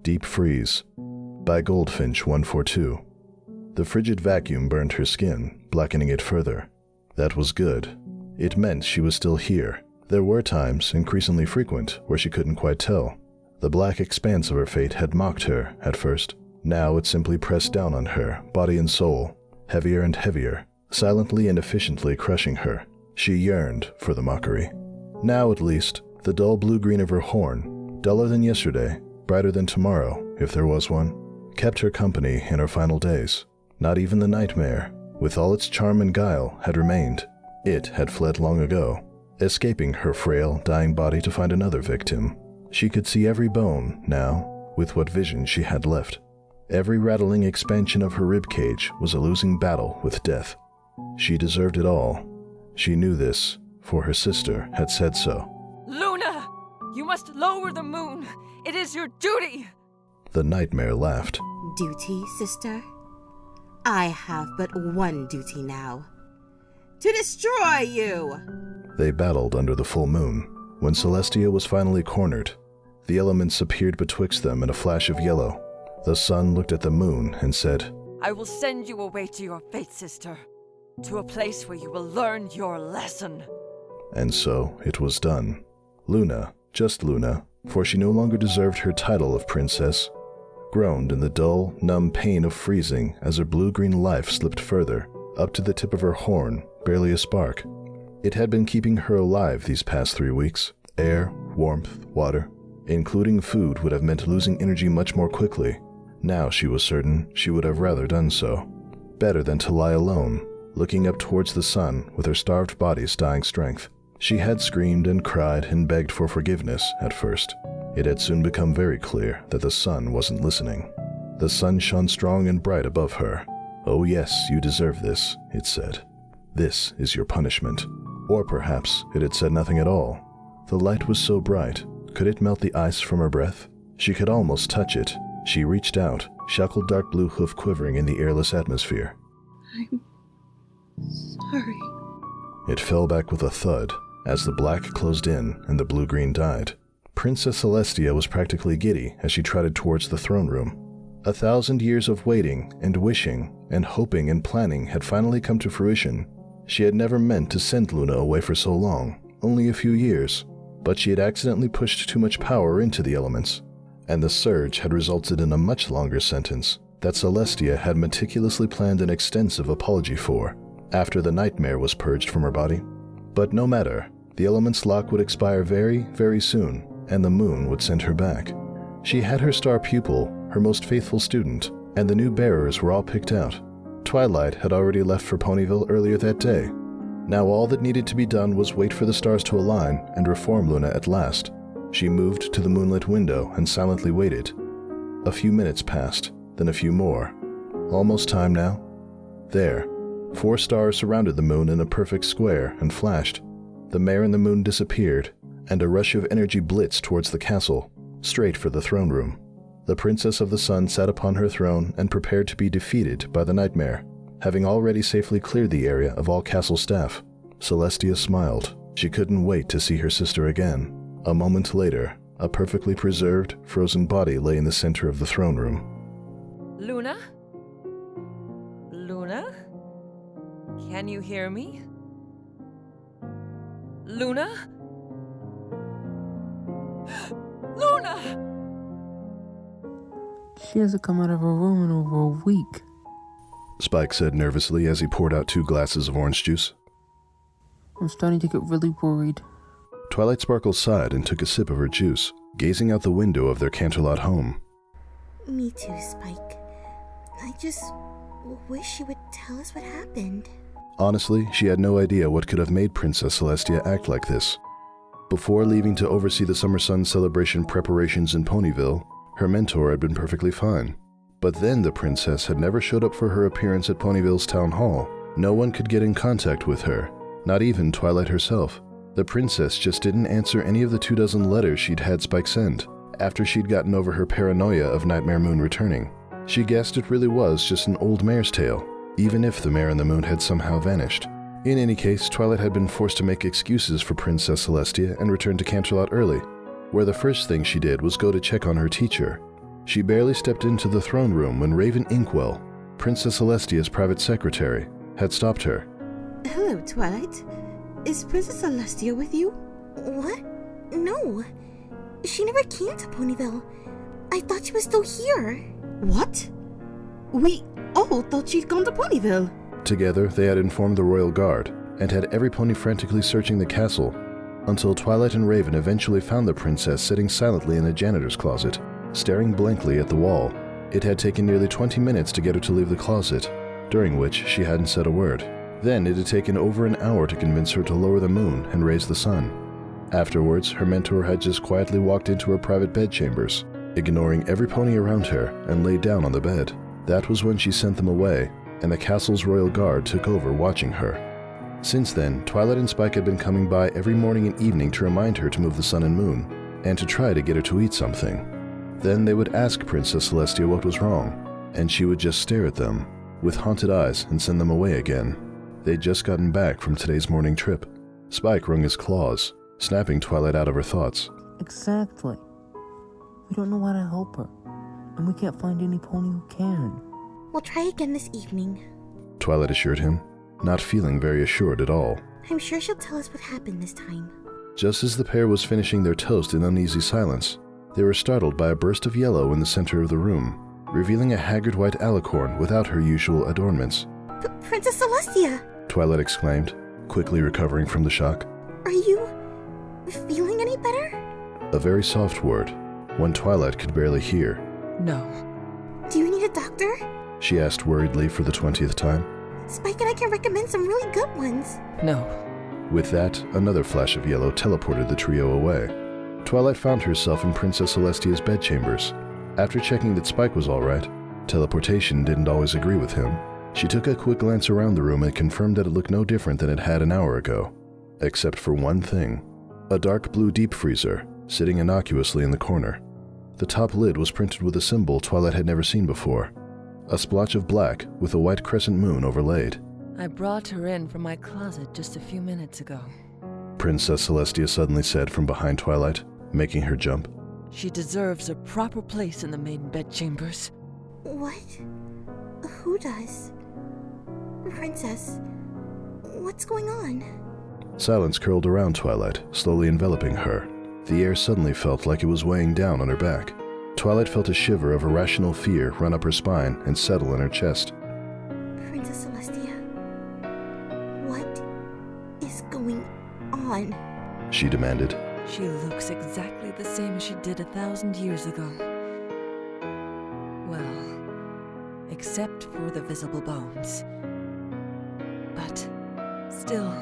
Deep Freeze by Goldfinch 142. The frigid vacuum burned her skin, blackening it further. That was good. It meant she was still here. There were times, increasingly frequent, where she couldn't quite tell. The black expanse of her fate had mocked her at first. Now it simply pressed down on her, body and soul, heavier and heavier, silently and efficiently crushing her. She yearned for the mockery. Now, at least, the dull blue-green of her horn, duller than yesterday, brighter than tomorrow, if there was one, kept her company in her final days. Not even the nightmare, with all its charm and guile, had remained. It had fled long ago, escaping her frail, dying body to find another victim. She could see every bone, now, with what vision she had left. Every rattling expansion of her ribcage was a losing battle with death. She deserved it all. She knew this, for her sister had said so. Luna! You must lower the moon! It is your duty! The nightmare laughed. Duty, sister? I have but one duty now. To destroy you! They battled under the full moon. When Celestia was finally cornered, the elements appeared betwixt them in a flash of yellow. The sun looked at the moon and said, I will send you away to your fate, sister. To a place where you will learn your lesson. And so it was done. Luna, just Luna, for she no longer deserved her title of princess, groaned in the dull, numb pain of freezing as her blue-green life slipped further, up to the tip of her horn, barely a spark. It had been keeping her alive these past 3 weeks. Air, warmth, water, including food, would have meant losing energy much more quickly. Now she was certain she would have rather done so. Better than to lie alone, looking up towards the sun with her starved body's dying strength. She had screamed and cried and begged for forgiveness at first. It had soon become very clear that the sun wasn't listening. The sun shone strong and bright above her. Oh yes, you deserve this, it said. This is your punishment. Or perhaps it had said nothing at all. The light was so bright, could it melt the ice from her breath? She could almost touch it. She reached out, shackled dark blue hoof quivering in the airless atmosphere. I'm sorry. It fell back with a thud as the black closed in and the blue-green died. Princess Celestia was practically giddy as she trotted towards the throne room. 1,000 years of waiting and wishing and hoping and planning had finally come to fruition. She had never meant to send Luna away for so long, only a few years, but she had accidentally pushed too much power into the elements, and the surge had resulted in a much longer sentence that Celestia had meticulously planned an extensive apology for, after the nightmare was purged from her body. But no matter, the element's lock would expire very, very soon, and the moon would send her back. She had her star pupil, her most faithful student, and the new bearers were all picked out. Twilight had already left for Ponyville earlier that day. Now all that needed to be done was wait for the stars to align and reform Luna at last. She moved to the moonlit window and silently waited. A few minutes passed, then a few more. Almost time now. There, 4 stars surrounded the moon in a perfect square and flashed. The mare and the moon disappeared, and a rush of energy blitzed towards the castle, straight for the throne room. The Princess of the Sun sat upon her throne and prepared to be defeated by the nightmare, having already safely cleared the area of all castle staff. Celestia smiled. She couldn't wait to see her sister again. A moment later, a perfectly preserved, frozen body lay in the center of the throne room. Luna? Luna? Can you hear me? Luna? Luna! She hasn't come out of her room in over a week. Spike said nervously as he poured out 2 glasses of orange juice. I'm starting to get really worried. Twilight Sparkle sighed and took a sip of her juice, gazing out the window of their Canterlot home. Me too, Spike. I just wish she would tell us what happened. Honestly, she had no idea what could have made Princess Celestia act like this. Before leaving to oversee the Summer Sun celebration preparations in Ponyville, her mentor had been perfectly fine. But then the princess had never showed up for her appearance at Ponyville's town hall. No one could get in contact with her, not even Twilight herself. The princess just didn't answer any of the 24 letters she'd had Spike send, after she'd gotten over her paranoia of Nightmare Moon returning. She guessed it really was just an old mare's tale, even if the mare and the moon had somehow vanished. In any case, Twilight had been forced to make excuses for Princess Celestia and return to Canterlot early, where the first thing she did was go to check on her teacher. She barely stepped into the throne room when Raven Inkwell, Princess Celestia's private secretary, had stopped her. Hello, Twilight. Is Princess Celestia with you? What? No. She never came to Ponyville. I thought she was still here. What? We all thought she'd gone to Ponyville. Together, they had informed the royal guard and had every pony frantically searching the castle until Twilight and Raven eventually found the princess sitting silently in a janitor's closet, staring blankly at the wall. It had taken nearly 20 minutes to get her to leave the closet, during which she hadn't said a word. Then it had taken over an hour to convince her to lower the moon and raise the sun. Afterwards, her mentor had just quietly walked into her private bedchambers, ignoring every pony around her, and laid down on the bed. That was when she sent them away, and the castle's royal guard took over watching her. Since then, Twilight and Spike had been coming by every morning and evening to remind her to move the sun and moon, and to try to get her to eat something. Then they would ask Princess Celestia what was wrong, and she would just stare at them, with haunted eyes, and send them away again. They'd just gotten back from today's morning trip. Spike wrung his claws, snapping Twilight out of her thoughts. Exactly. We don't know how to help her, and we can't find any pony who can. We'll try again this evening. Twilight assured him, not feeling very assured at all. I'm sure she'll tell us what happened this time. Just as the pair was finishing their toast in uneasy silence, they were startled by a burst of yellow in the center of the room, revealing a haggard white alicorn without her usual adornments. Princess Celestia! Twilight exclaimed, quickly recovering from the shock. Are you feeling any better? A very soft word, one Twilight could barely hear. No. Do you need a doctor? She asked worriedly for the 20th time. Spike and I can recommend some really good ones. No. With that, another flash of yellow teleported the trio away. Twilight found herself in Princess Celestia's bedchambers. After checking that Spike was all right, teleportation didn't always agree with him. She took a quick glance around the room and confirmed that it looked no different than it had an hour ago, except for one thing. A dark blue deep freezer, sitting innocuously in the corner. The top lid was printed with a symbol Twilight had never seen before. A splotch of black with a white crescent moon overlaid. I brought her in from my closet just a few minutes ago. Princess Celestia suddenly said from behind Twilight, making her jump. She deserves a proper place in the maiden bedchambers. What? Who does? Princess, what's going on? Silence curled around Twilight, slowly enveloping her. The air suddenly felt like it was weighing down on her back. Twilight felt a shiver of irrational fear run up her spine and settle in her chest. Princess Celestia, what is going on? She demanded. She looks exactly the same as she did 1,000 years ago. Well, except for the visible bones. But still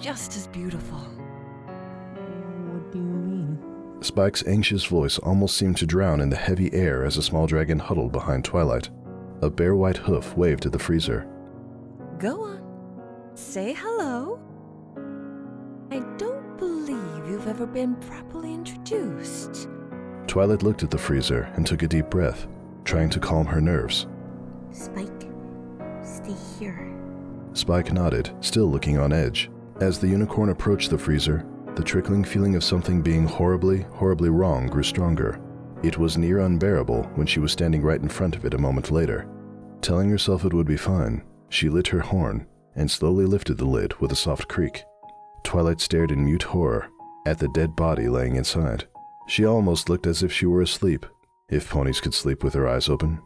just as beautiful. What do you mean? Spike's anxious voice almost seemed to drown in the heavy air as a small dragon huddled behind Twilight. A bare white hoof waved at the freezer. Go on. Say hello. I don't believe you've ever been properly introduced. Twilight looked at the freezer and took a deep breath, trying to calm her nerves. Spike, stay here. Spike nodded, still looking on edge. As the unicorn approached the freezer, the trickling feeling of something being horribly, horribly wrong grew stronger. It was near unbearable when she was standing right in front of it a moment later. Telling herself it would be fine, she lit her horn and slowly lifted the lid with a soft creak. Twilight stared in mute horror at the dead body laying inside. She almost looked as if she were asleep, if ponies could sleep with their eyes open.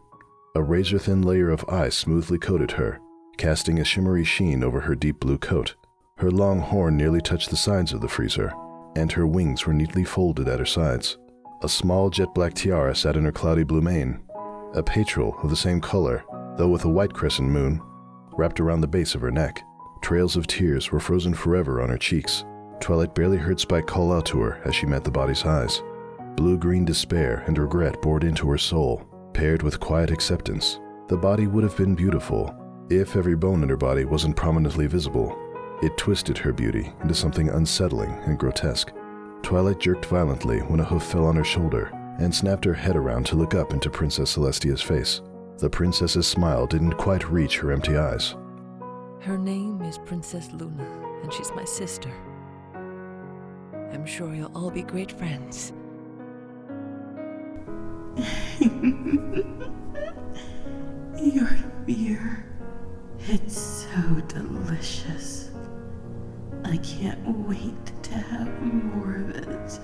A razor-thin layer of ice smoothly coated her, casting a shimmery sheen over her deep blue coat. Her long horn nearly touched the sides of the freezer, and her wings were neatly folded at her sides. A small jet-black tiara sat in her cloudy blue mane. A petrel of the same color, though with a white crescent moon, wrapped around the base of her neck. Trails of tears were frozen forever on her cheeks. Twilight barely heard Spike call out to her as she met the body's eyes. Blue-green despair and regret bored into her soul, paired with quiet acceptance. The body would have been beautiful if every bone in her body wasn't prominently visible. It twisted her beauty into something unsettling and grotesque. Twilight jerked violently when a hoof fell on her shoulder and snapped her head around to look up into Princess Celestia's face. The princess's smile didn't quite reach her empty eyes. Her name is Princess Luna, and she's my sister. I'm sure you'll all be great friends. Your fear, it's so delicious. I can't wait to have more of it.